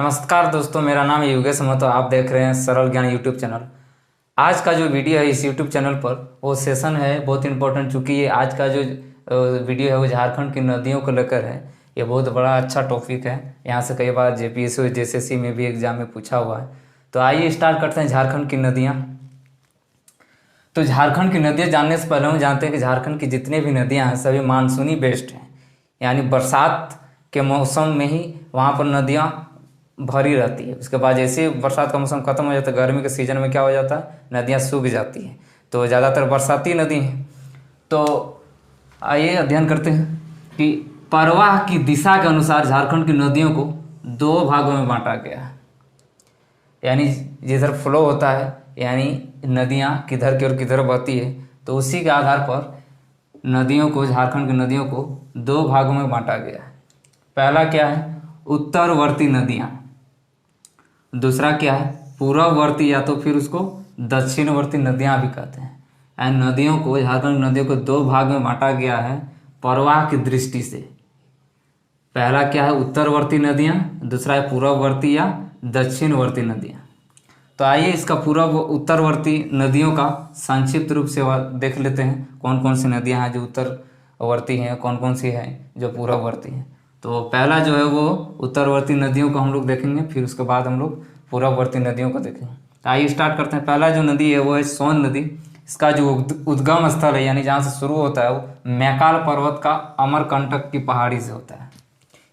नमस्कार दोस्तों, मेरा नाम है योगेश महतो। आप देख रहे हैं सरल ज्ञान यूट्यूब चैनल। आज का जो वीडियो है इस यूट्यूब चैनल पर वो सेशन है बहुत इंपॉर्टेंट, चूँकि ये आज का जो वीडियो है वो झारखंड की नदियों को लेकर है। ये बहुत बड़ा अच्छा टॉपिक है। यहाँ से कई बार जेपीएससी और जेएसएससी में भी एग्जाम में पूछा हुआ है। तो आइए स्टार्ट करते हैं झारखंड की नदियाँ। तो झारखंड की नदियाँ जानने से पहले हम जानते हैं कि झारखंड की जितनी भी नदियाँ हैं सभी मानसूनी बेस्ड हैं, यानी बरसात के मौसम में ही वहाँ पर नदियाँ भरी रहती है। उसके बाद जैसे बरसात का मौसम खत्म हो जाता है, गर्मी के सीजन में क्या हो जाता है, नदियाँ सूख जाती हैं। तो ज़्यादातर बरसाती नदी हैं। तो आइए अध्ययन करते हैं कि प्रवाह की दिशा के अनुसार झारखंड की नदियों को दो भागों में बांटा गया है। यानी जिधर फ्लो होता है, यानी नदियाँ किधर की और किधर बहती है, तो उसी के आधार पर नदियों को, झारखंड की नदियों को दो भागों में बांटा गया है। पहला क्या है, उत्तरवर्ती नदियाँ। दूसरा क्या है, पूर्ववर्ती, या तो फिर उसको दक्षिणवर्ती नदियाँ भी कहते हैं। इन नदियों को, झारखंड नदियों को दो भाग में बांटा गया है प्रवाह की दृष्टि से। पहला क्या है, उत्तरवर्ती नदियाँ, दूसरा है पूर्ववर्ती या दक्षिणवर्ती नदियाँ। तो आइए इसका पूर्व उत्तरवर्ती नदियों का संक्षिप्त रूप से देख लेते हैं। कौन कौन सी नदियाँ हैं जो उत्तरवर्ती हैं, कौन कौन सी हैं जो पूर्ववर्ती हैं। तो पहला जो है वो उत्तरवर्ती नदियों को हम लोग देखेंगे, फिर उसके बाद हम लोग पूर्ववर्ती नदियों को देखेंगे। तो आइए स्टार्ट करते हैं। पहला जो नदी है वो है सोन नदी। इसका जो उद्गम स्थल है, यानी जहाँ से शुरू होता है, वो मैकाल पर्वत का अमरकंटक की पहाड़ी से होता है।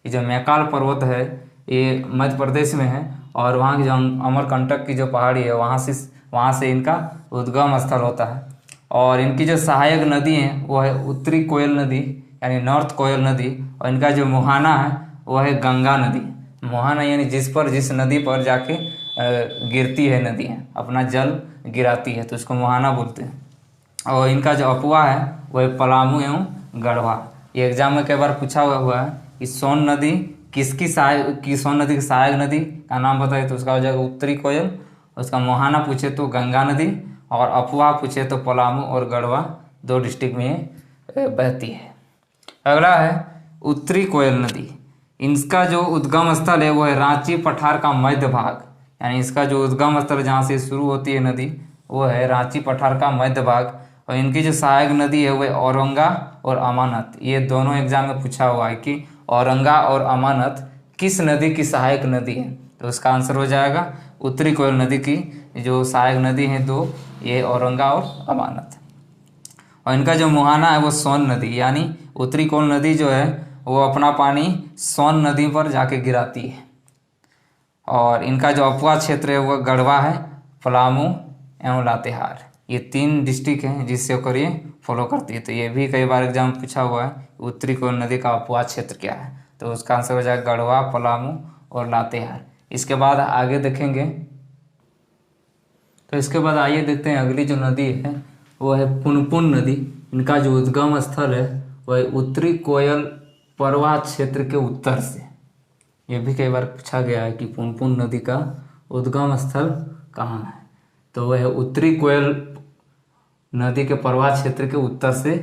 ये जो मैकाल पर्वत है ये मध्य प्रदेश में है, और वहाँ की जो अमरकंटक की जो पहाड़ी है वहाँ से इनका उद्गम स्थल होता है। और इनकी जो सहायक नदी है वो है उत्तरी कोयल नदी, यानी नॉर्थ कोयल नदी। और इनका जो मुहाना है वो है गंगा नदी। मुहाना यानी जिस नदी पर जाके गिरती है नदी है, अपना जल गिराती है, तो इसको मुहाना बोलते हैं। और इनका जो अपवा है वो है पलामू एवं गढ़वा। ये एग्जाम में कई बार पूछा हुआ है कि सोन नदी सोन नदी की सहायक नदी का नाम बताए, तो उसका हो जाएगा उत्तरी कोयल। उसका मुहाना पूछे तो गंगा नदी, और अफवाह पूछे तो पलामू और गढ़वा दो डिस्ट्रिक्ट में बहती है। अगला है उत्तरी कोयल नदी। इसका जो उद्गम स्थल है वो है रांची पठार का मध्य भाग। यानी इसका जो उद्गम स्थल जहाँ से शुरू होती है नदी वो है रांची पठार का मध्य भाग। और इनकी जो सहायक नदी है वो है औरंगा और अमानत। ये दोनों एग्जाम में पूछा हुआ है कि औरंगा और अमानत किस नदी की सहायक नदी है, तो उसका आंसर हो जाएगा उत्तरी कोयल नदी की जो सहायक नदी है दो, ये औरंगा और अमानत। और इनका जो मुहाना है वो सोन नदी, यानी उत्तरी कोयल नदी जो है वो अपना पानी सोन नदी पर जाके गिराती है। और इनका जो अपवा क्षेत्र है वो गढ़वा है, पलामू एवं लातेहार। ये तीन डिस्ट्रिक्ट हैं जिससे होकर ये फॉलो करती है। तो ये भी कई बार एग्जाम पूछा हुआ है, उत्तरी कोयल नदी का अपवा क्षेत्र क्या है, तो उसका आंसर हो जाएगा गढ़वा, पलामू और लातेहार। इसके बाद आगे देखेंगे। तो इसके बाद आइए देखते हैं अगली जो नदी है वो है पुनपुन नदी। इनका जो उद्गम स्थल है वह उत्तरी कोयल प्रवाह क्षेत्र के उत्तर से। ये भी कई बार पूछा गया है कि पुनपुन नदी का उद्गम स्थल कहाँ है, तो वह है उत्तरी कोयल नदी के प्रवाह क्षेत्र के उत्तर से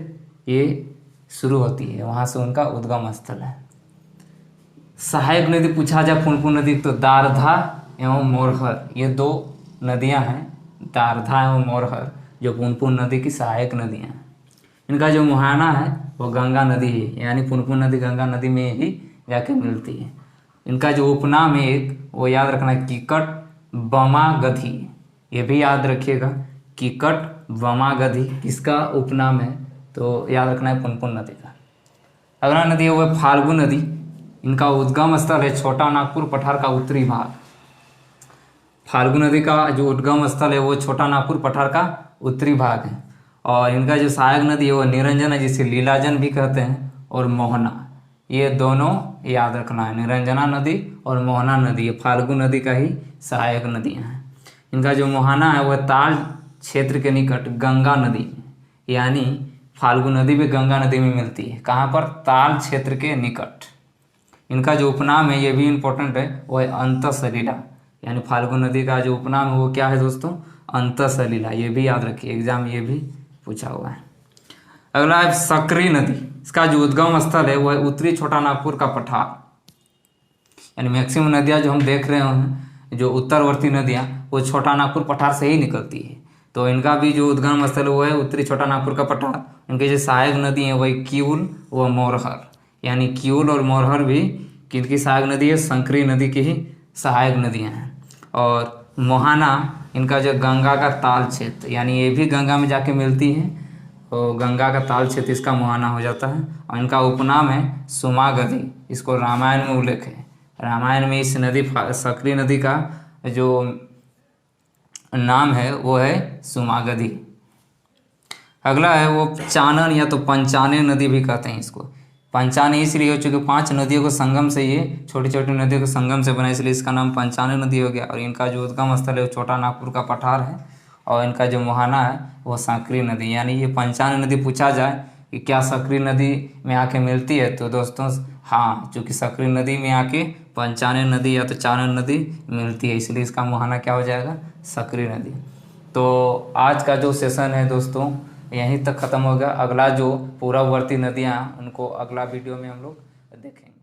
ये शुरू होती है, वहाँ से उनका उद्गम स्थल है। सहायक नदी पूछा जाए पुनपुन नदी तो दारधा एवं मोरहर, ये दो नदियाँ हैं, दारधा एवं मोरहर, जो पुनपुन नदी की सहायक नदियाँ हैं। इनका जो मुहाना है वो गंगा नदी है, यानी पुनपुन नदी गंगा नदी में ही जाके मिलती है। इनका जो उपनाम है एक, वो याद रखना है किकट बमा गधी। ये भी याद रखिएगा, किकट बमा गधी किसका उपनाम है, तो याद रखना है पुनपुन नदी का। अगला नदी है वो है फाल्गु नदी। इनका उद्गम स्थल है छोटा नागपुर पठार का उत्तरी भाग। फाल्गु नदी का जो उद्गम स्थल है वो छोटा नागपुर पठार का उत्तरी भाग है। और इनका जो सहायक नदी है वो निरंजन है, जिसे लीलाजन भी कहते हैं, और मोहना। ये दोनों याद रखना है, निरंजना नदी और मोहना नदी, ये फाल्गु नदी का ही सहायक नदियाँ हैं। इनका जो मोहना है वह ताल क्षेत्र के निकट गंगा नदी, यानी फाल्गु नदी भी गंगा नदी में मिलती है। कहाँ पर, ताल क्षेत्र के निकट। इनका जो उपनाम है ये भी इम्पोर्टेंट है, वो है अंतसलीला। यानी फाल्गु नदी का जो उपनाम है वो क्या है दोस्तों, अंतसलीला। ये भी याद रखिए, एग्जाम ये भी पूछा हुआ है। अगला है सकरी नदी। इसका जो उद्गम स्थल है वो है उत्तरी छोटा नागपुर का पठार। यानी मैक्सिमम नदियाँ जो हम देख रहे हैं, जो उत्तरवर्ती नदियाँ, वो छोटा नागपुर पठार से ही निकलती है। तो इनका भी जो उद्गम स्थल वो है उत्तरी छोटा नागपुर का पठार। इनके जो सहायक नदी हैं वही किऊल व मोरहर, यानी किऊल और मोरहर भी किनकी सहायक नदी है? संकरी नदी की ही सहायक नदियाँ हैं। और मोहाना इनका जो गंगा का ताल क्षेत्र, यानी ये भी गंगा में जाके मिलती हैं, और गंगा का ताल क्षेत्र इसका मोहाना हो जाता है। और इनका उपनाम है सुमागधी, इसको रामायण में उल्लेख है। रामायण में इस नदी सकरी नदी का जो नाम है वो है सुमागधी। अगला है वो चानन या तो पंचाने नदी भी कहते हैं इसको। पंचाने इसलिए हो चूँकि 5 नदियों को संगम से, ये छोटी छोटी नदियों को संगम से बना, इसलिए इसका नाम पंचाने नदी हो गया। और इनका जो उद्गम स्थल है वो छोटा नागपुर का पठार है। और इनका जो मुहाना है वो सकरी नदी, यानी ये पंचाने नदी पूछा जाए कि क्या सकरी नदी में आके मिलती है, तो दोस्तों हाँ, चूँकि सकरी नदी में आके पंचाने नदी या तो चानन नदी मिलती है, इसलिए इसका मुहाना क्या हो जाएगा? सकरी नदी। तो आज का जो सेशन है दोस्तों यहीं तक ख़त्म हो गया। अगला जो पूर्ववर्ती नदियाँ उनको अगला वीडियो में हम लोग देखेंगे।